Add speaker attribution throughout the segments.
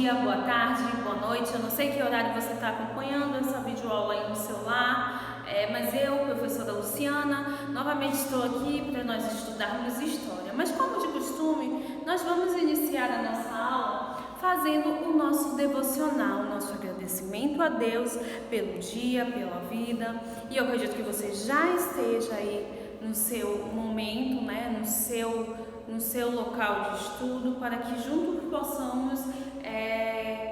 Speaker 1: dia, boa tarde, boa noite. Eu não sei que horário você está acompanhando essa videoaula aí no celular, mas eu, professora Luciana, novamente estou aqui para nós estudarmos história. Mas como de costume, nós vamos iniciar a nossa aula fazendo o nosso devocional, o nosso agradecimento a Deus pelo dia, pela vida. E eu acredito que você já esteja aí no seu momento, no seu local de estudo, para que juntos possamos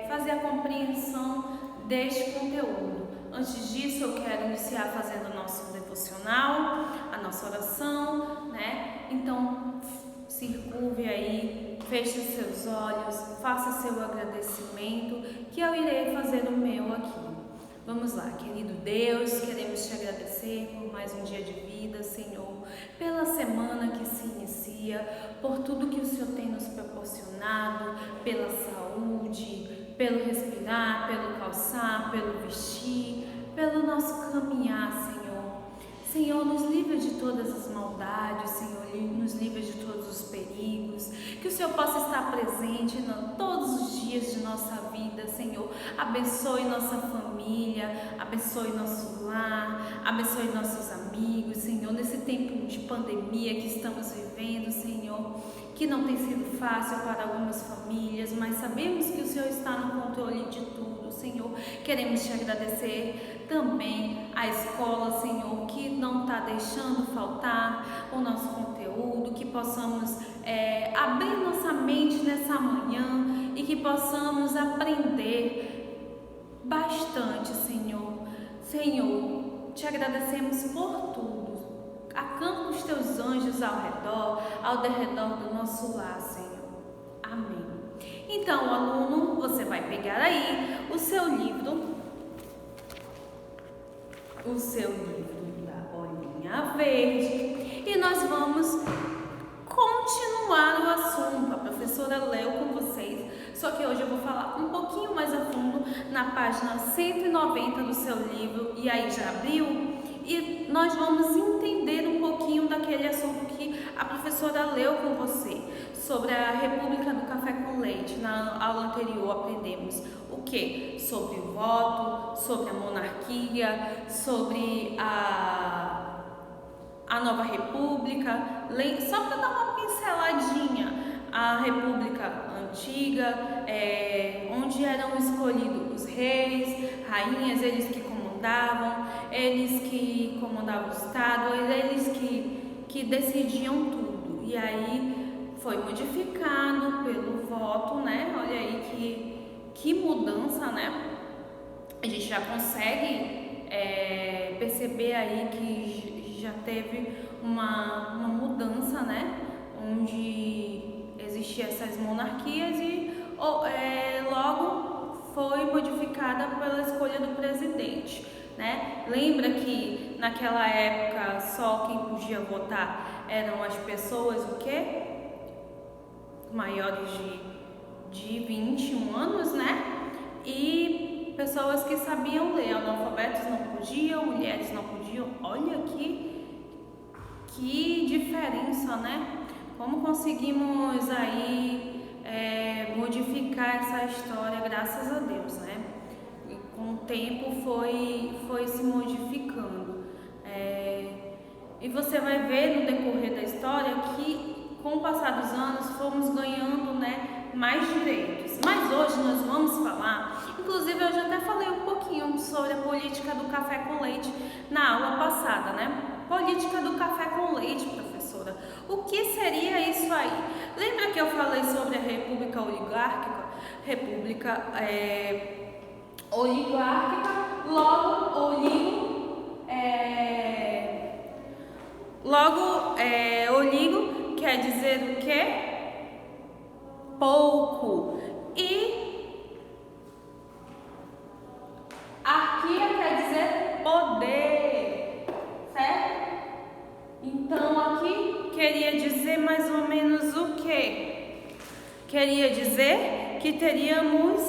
Speaker 1: fazer a compreensão deste conteúdo. Antes disso, eu quero iniciar fazendo o nosso devocional, a nossa oração, Então, se curve aí, feche os seus olhos, faça seu agradecimento, que eu irei fazer o meu aqui. Vamos lá, querido Deus, queremos te agradecer por mais um dia de vida, Senhor, pela semana que se inicia, por tudo que o Senhor tem nos proporcionado, pela saúde, pelo respirar, pelo calçar, pelo vestir, pelo nosso caminhar, Senhor. Senhor, nos livra de todas as maldades, Senhor, nos livra de todos os perigos, que o Senhor possa estar presente todos os dias de nossa vida, Senhor. Abençoe nossa família, abençoe nosso lar, abençoe nossos amigos, Senhor, nesse tempo de pandemia que estamos vivendo, Senhor, que não tem sido fácil para algumas famílias, mas sabemos que o Senhor está no controle de tudo, Senhor. Queremos te agradecer também a escola, Senhor, que não está deixando faltar o nosso conteúdo, que possamos abrir nossa mente nessa manhã e que possamos aprender bastante, Senhor. Senhor, te agradecemos por tudo. Acampa os teus anjos ao derredor do nosso lar, Senhor. Amém. Então, aluno, você vai pegar aí o seu livro da bolinha verde, e nós vamos continuar o assunto. A professora leu com vocês, só que hoje eu vou falar um pouquinho mais a fundo na página 190 do seu livro, e aí já abriu? E nós vamos entender um pouquinho daquele assunto que a professora leu com você, sobre a República do Café com Leite. Na aula anterior aprendemos o que? Sobre o voto, sobre a monarquia, sobre a nova república. Só para dar uma pinceladinha, a república antiga, onde eram escolhidos os reis, rainhas, eles que comandavam o Estado, eles que decidiam tudo. E aí foi modificado pelo voto, Olha aí que mudança, A gente já consegue perceber aí que já teve uma mudança, Onde existiam essas monarquias e logo foi modificada pela escolha do presidente, Lembra que naquela época só quem podia votar eram as pessoas maiores de 21 anos, E pessoas que sabiam ler. Analfabetos não podiam, mulheres não podiam. Olha que diferença, Como conseguimos aí modificar essa história, graças a Deus, E com o tempo foi se modificando. E você vai ver no decorrer da história que com o passar dos anos fomos ganhando, mais direitos. Mas hoje nós vamos falar, inclusive eu já até falei um pouquinho sobre a política do café com leite na aula passada, Política do café com leite, professora. O que seria isso aí? Lembra que eu falei sobre a república oligárquica? República oligárquica, oligo quer dizer o quê? Pouco. E arquia quer dizer poder, certo? Então aqui queria dizer mais ou menos o quê? Queria dizer que teríamos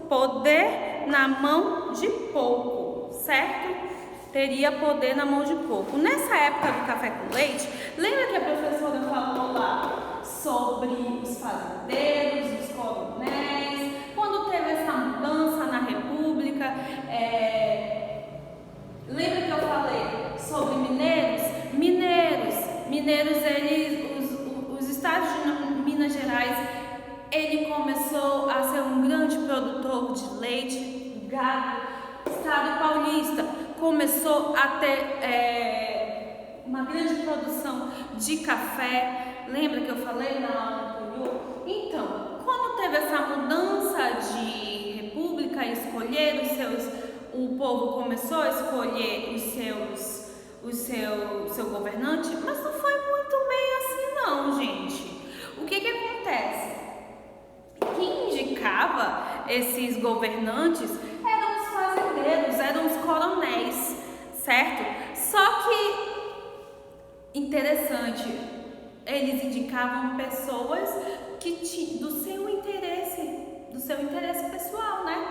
Speaker 1: poder na mão de pouco, certo? Teria poder na mão de pouco. Nessa época do café com leite, lembra que a professora falou lá sobre os fazendeiros, os coronéis, quando teve ele começou a ser um grande produtor de leite, gado. O estado paulista começou a ter uma grande produção de café. Lembra que eu falei na aula anterior? Então, quando teve essa mudança de república, o povo começou a escolher seu governante, mas não foi muito bem assim não, gente. O que acontece? Quem indicava esses governantes eram os fazendeiros, eram os coronéis, certo? Só que, interessante, eles indicavam pessoas do seu interesse pessoal, né?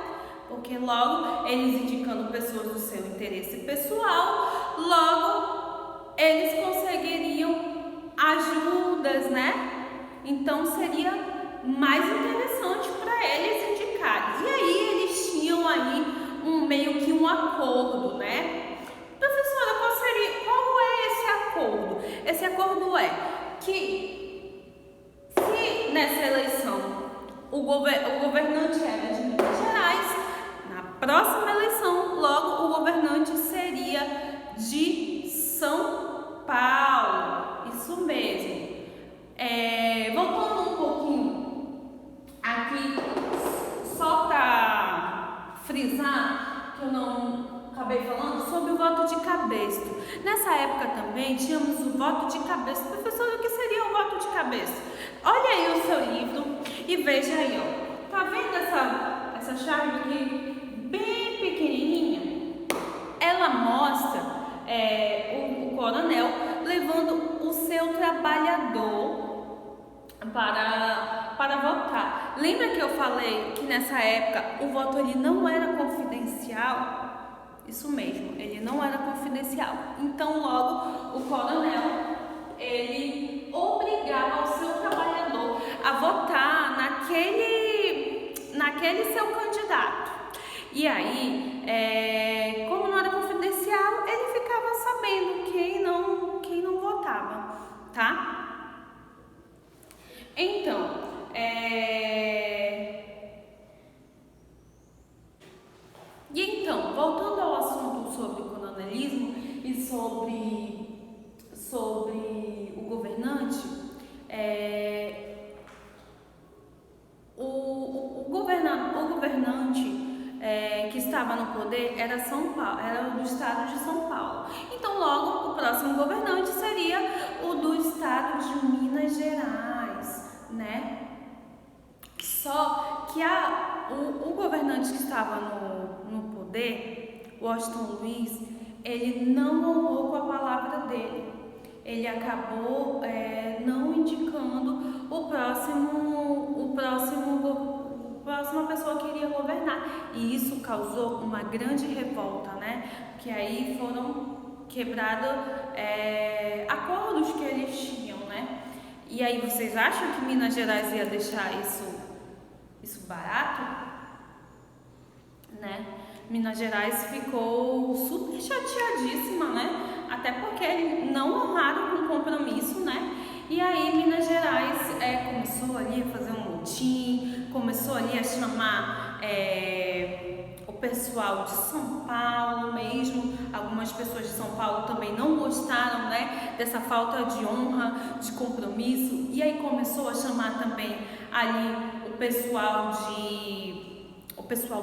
Speaker 1: Porque logo, eles indicando pessoas do seu interesse pessoal, logo eles conseguiriam ajudas, né? Então seria mais interessante para eles indicarem. E aí eles tinham aí meio que um acordo, né? Professora, qual é esse acordo? Esse acordo é que se nessa eleição o governante era de Minas Gerais, na próxima eleição, logo o governante seria de São Paulo. Isso mesmo. Voltando um pouquinho aqui, só para frisar que eu não acabei falando sobre o voto de cabresto. Nessa época também tínhamos o voto de cabresto. Professor, o que seria o voto de cabresto? Olha aí o seu livro e veja aí, ó. Tá vendo essa chave aqui, bem pequenininha? Ela mostra o coronel levando o seu trabalhador para votar. Lembra que eu falei que nessa época o voto ele não era confidencial? Isso mesmo, ele não era confidencial. Então logo o coronel ele obrigava o seu trabalhador a votar naquele seu candidato. E aí, como não era confidencial, ele ficava sabendo quem não votava, tá? Então, voltando ao assunto sobre o coronelismo e sobre o governante, o governante que estava no poder era São Paulo, era do estado de São Paulo. Então, logo, o próximo governante seria o do estado de Minas Gerais, né? Só que o governante que estava no poder, Washington Luiz, ele não honrou com a palavra dele. Ele acabou não indicando a próxima pessoa que iria governar. E isso causou uma grande revolta, né? Que aí foram quebrados acordos que eles tinham, né? E aí vocês acham que Minas Gerais ia deixar isso barato? Né? Minas Gerais ficou super chateadíssima, né? Até porque não honraram com o compromisso, né? E aí Minas Gerais começou ali a fazer um motim, começou ali a chamar o pessoal de São Paulo mesmo. Algumas pessoas de São Paulo também não gostaram, né, dessa falta de honra, de compromisso. E aí começou a chamar também ali o pessoal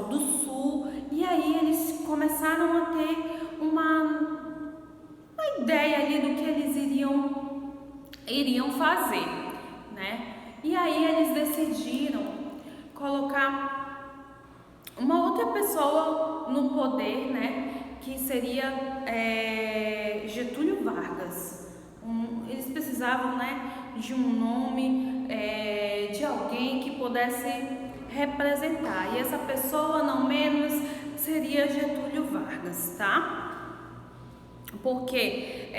Speaker 1: do Sul. E aí eles começaram a ter uma ideia ali do que eles iriam fazer, né? E aí eles decidiram colocar uma outra pessoa no poder, né? Que seria Getúlio Vargas. Eles precisavam, né, de um nome, de alguém que pudesse representar. E essa pessoa, não menos, seria Getúlio Vargas, tá? Porque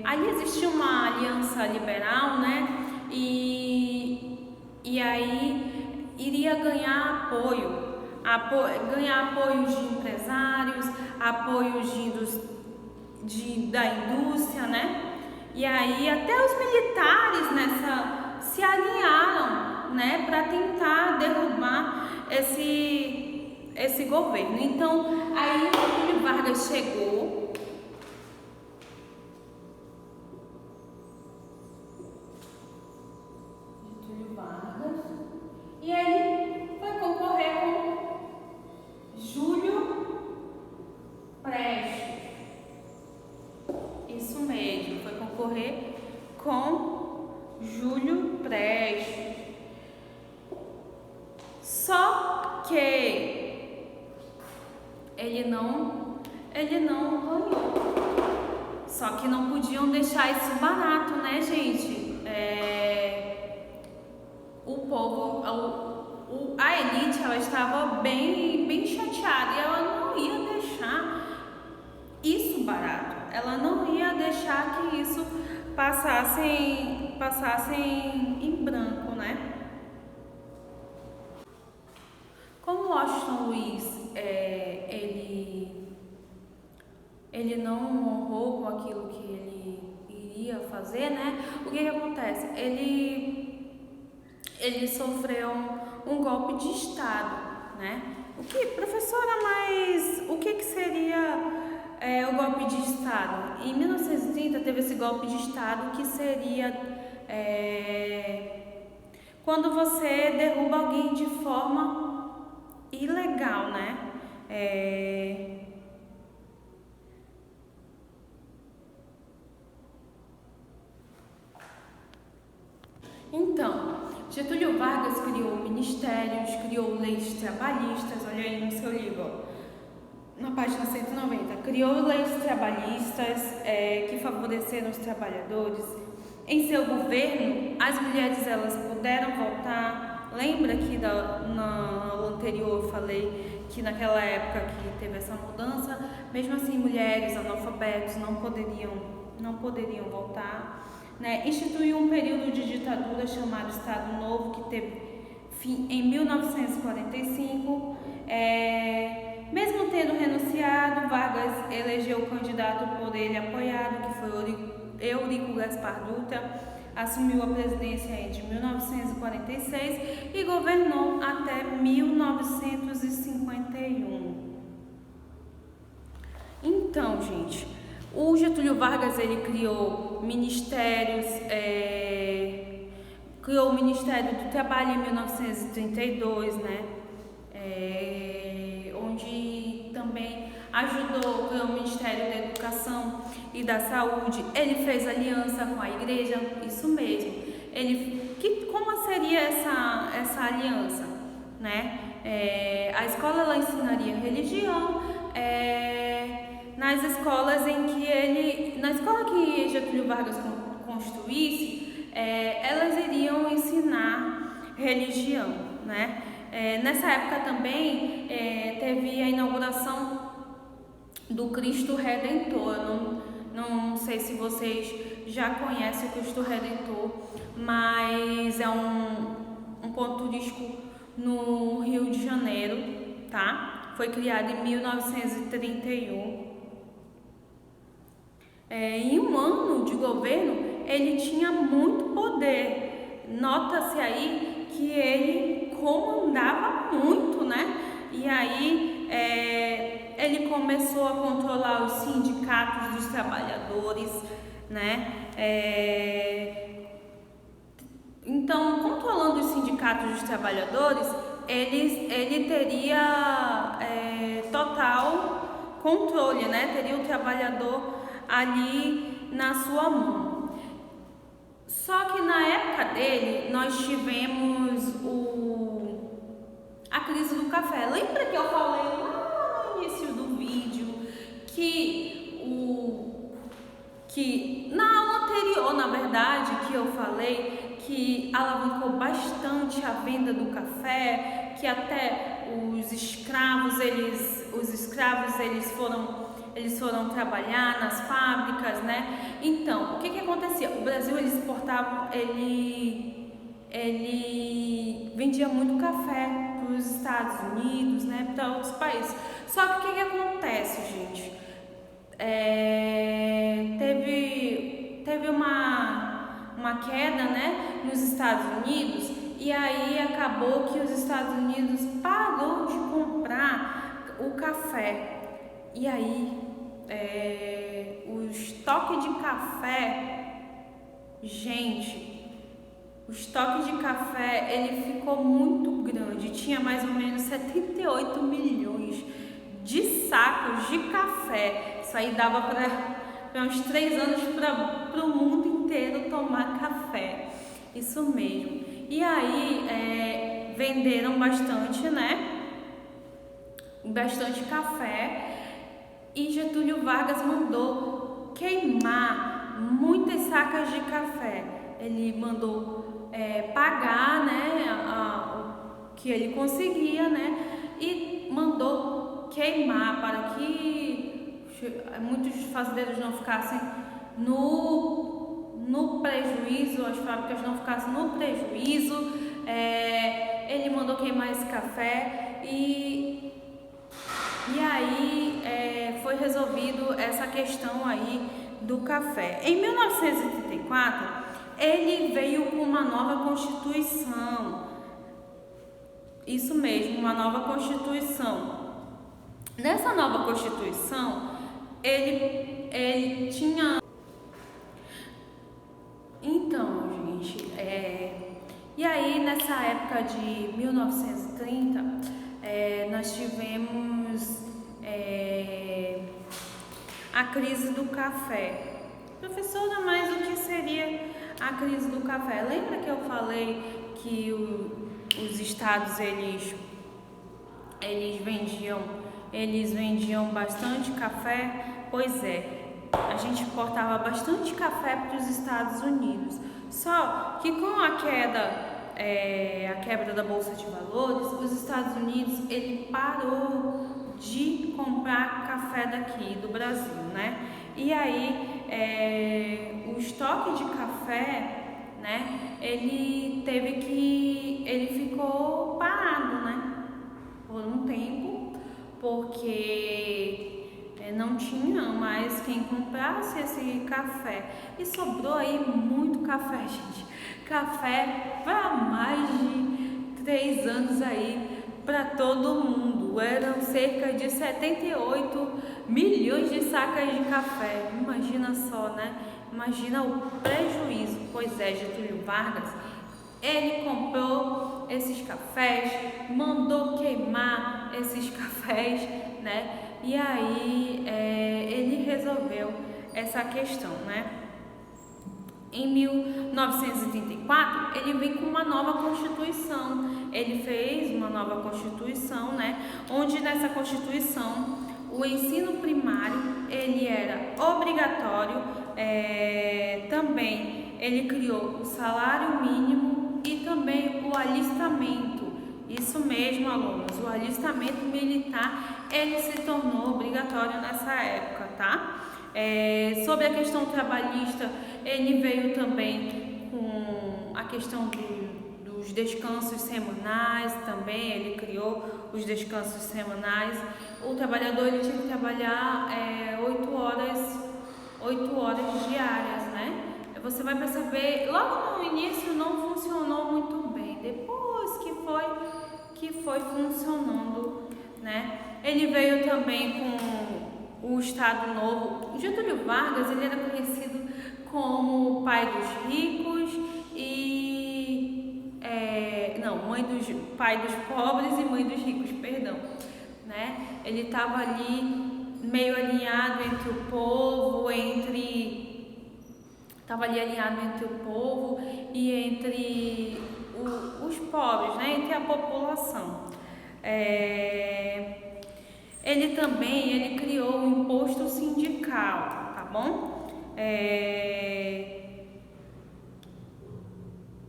Speaker 1: ali existia uma aliança liberal, né? E aí iria ganhar apoio de empresários, apoio da indústria, né? E aí até os militares se alinharam, né? esse governo. Então, aí Getúlio Vargas chegou. E ele foi concorrer com Júlio Prestes. Isso mesmo, foi concorrer com Júlio Prestes. Só que ele não ganhou. Só que não podiam deixar isso barato, né, gente? O povo, a elite, ela estava bem chateada e ela não ia deixar isso barato. Ela não ia deixar que isso passasse em branco, né? Como Washington Luiz, ele não honrou com aquilo que ele iria fazer, né? O que acontece? Ele sofreu um golpe de Estado, né? Professora, mas o que seria o golpe de Estado? Em 1930 teve esse golpe de Estado que seria quando você derruba alguém de forma ilegal, né? Então, Getúlio Vargas criou ministérios, criou leis trabalhistas, olha aí no seu livro, na página 190, criou leis trabalhistas que favoreceram os trabalhadores. Em seu governo, as mulheres elas puderam votar. Lembra que na aula anterior eu falei que naquela época que teve essa mudança, mesmo assim mulheres analfabetos não poderiam votar. Né? Instituiu um período de ditadura chamado Estado Novo, que teve fim em 1945. Mesmo tendo renunciado, Vargas elegeu o candidato por ele apoiado, que foi Eurico Gaspar Dutra, assumiu a presidência entre 1946 e governou até 1951. Então, gente, o Getúlio Vargas ele criou ministérios, criou o Ministério do Trabalho em 1932, né? Onde também ajudou, criou o Ministério da Educação e da Saúde. Ele fez aliança com a igreja, isso mesmo. Como seria essa aliança, né? A escola ela ensinaria religião. Nas escolas na escola que Getúlio Vargas construísse, elas iriam ensinar religião, né? Nessa época também teve a inauguração do Cristo Redentor. Não sei se vocês já conhecem o Cristo Redentor, mas é um ponto turístico no Rio de Janeiro, tá? Foi criado em 1931. Em um ano de governo, ele tinha muito poder. Nota-se aí que ele comandava muito, né? E aí ele começou a controlar os sindicatos dos trabalhadores, né? Então, controlando os sindicatos dos trabalhadores, ele teria total controle, né? Teria o trabalhador ali na sua mão. Só que na época dele, nós tivemos a crise do café. Lembra que eu falei lá no início do vídeo que na aula anterior, na verdade, que eu falei que alavancou bastante a venda do café, que até os escravos eles foram trabalhar nas fábricas, né? Então, o que acontecia? O Brasil ele exportava, ele vendia muito café para os Estados Unidos, né? Para outros países. Só que o que acontece, gente? Teve uma queda, né? Nos Estados Unidos e aí acabou que os Estados Unidos parou de comprar o café. E aí o estoque de café, gente, o estoque de café ele ficou muito grande, tinha mais ou menos 78 milhões de sacos de café. Isso aí dava para uns 3 anos para o mundo inteiro tomar café, isso mesmo. E aí venderam bastante, né? Bastante café, e Getúlio Vargas mandou queimar muitas sacas de café. Ele mandou pagar, né, o que ele conseguia, né, e mandou queimar para que muitos fazendeiros não ficassem no prejuízo, as fábricas não ficassem no prejuízo. Ele mandou queimar esse café e aí foi resolvido essa questão aí do café. Em 1934, ele veio com uma nova Constituição. Isso mesmo, uma nova Constituição. Nessa nova Constituição, ele tinha... Então, gente, e aí nessa época de 1930, nós tivemos a crise do café. Professora, mas o que seria a crise do café? Lembra que eu falei que os estados eles vendiam bastante café? Pois a gente importava bastante café para os Estados Unidos. Só que com a quebra da Bolsa de Valores, os Estados Unidos ele parou de comprar café daqui do Brasil, né? E aí o estoque de café, né? Ele ficou parado, né? Por um tempo, porque não tinha mais quem comprasse esse café. E sobrou aí muito café, gente. Café para mais de 3 anos aí para todo mundo. Eram cerca de 78 milhões de sacas de café. Imagina só, né? Imagina o prejuízo. Pois Getúlio Vargas, ele comprou esses cafés, mandou queimar esses cafés, né? E aí ele resolveu essa questão, né? Em 1934, ele veio com uma nova Constituição. Ele fez uma nova Constituição, né? Onde nessa Constituição o ensino primário ele era obrigatório. Também ele criou o salário mínimo e também o alistamento. Isso mesmo, alunos, o alistamento militar ele se tornou obrigatório nessa época, tá? Sobre a questão trabalhista, ele veio também com a questão dos descansos semanais, também ele criou os descansos semanais. O trabalhador ele tinha que trabalhar 8 horas diárias, né? Você vai perceber, logo no início não funcionou muito bem, depois que foi funcionando, né? Ele veio também com o Estado Novo. Getúlio Vargas ele era conhecido como o pai dos ricos e pai dos pobres e mãe dos ricos, perdão, né? Ele estava ali meio alinhado entre o povo, e entre os pobres, né? Entre a população. Ele também criou o imposto sindical, tá bom?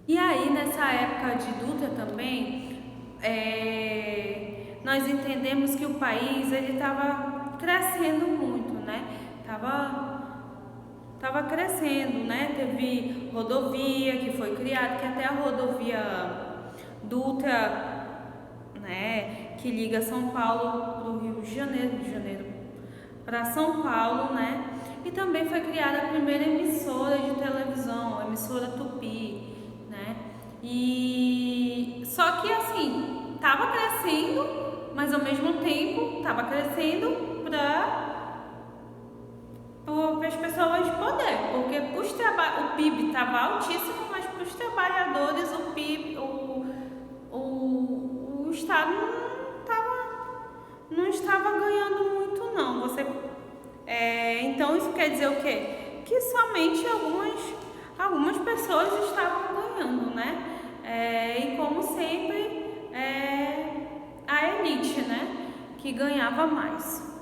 Speaker 1: E aí nessa época de Dutra também, nós entendemos que o país ele estava crescendo muito, né? Tava crescendo, né? Teve rodovia que foi criada, que até a rodovia Dutra, né? Que liga São Paulo para o Rio de Janeiro para São Paulo, né? E também foi criada a primeira emissora de televisão, a emissora Tupi, né? E que assim, estava crescendo, mas ao mesmo tempo estava crescendo para as pessoas poder, porque o PIB estava altíssimo, mas para os trabalhadores o PIB, o Estado não estava ganhando muito não. Então isso quer dizer o quê? Que somente algumas pessoas estavam ganhando, né? E como sempre, a elite, né? Que ganhava mais.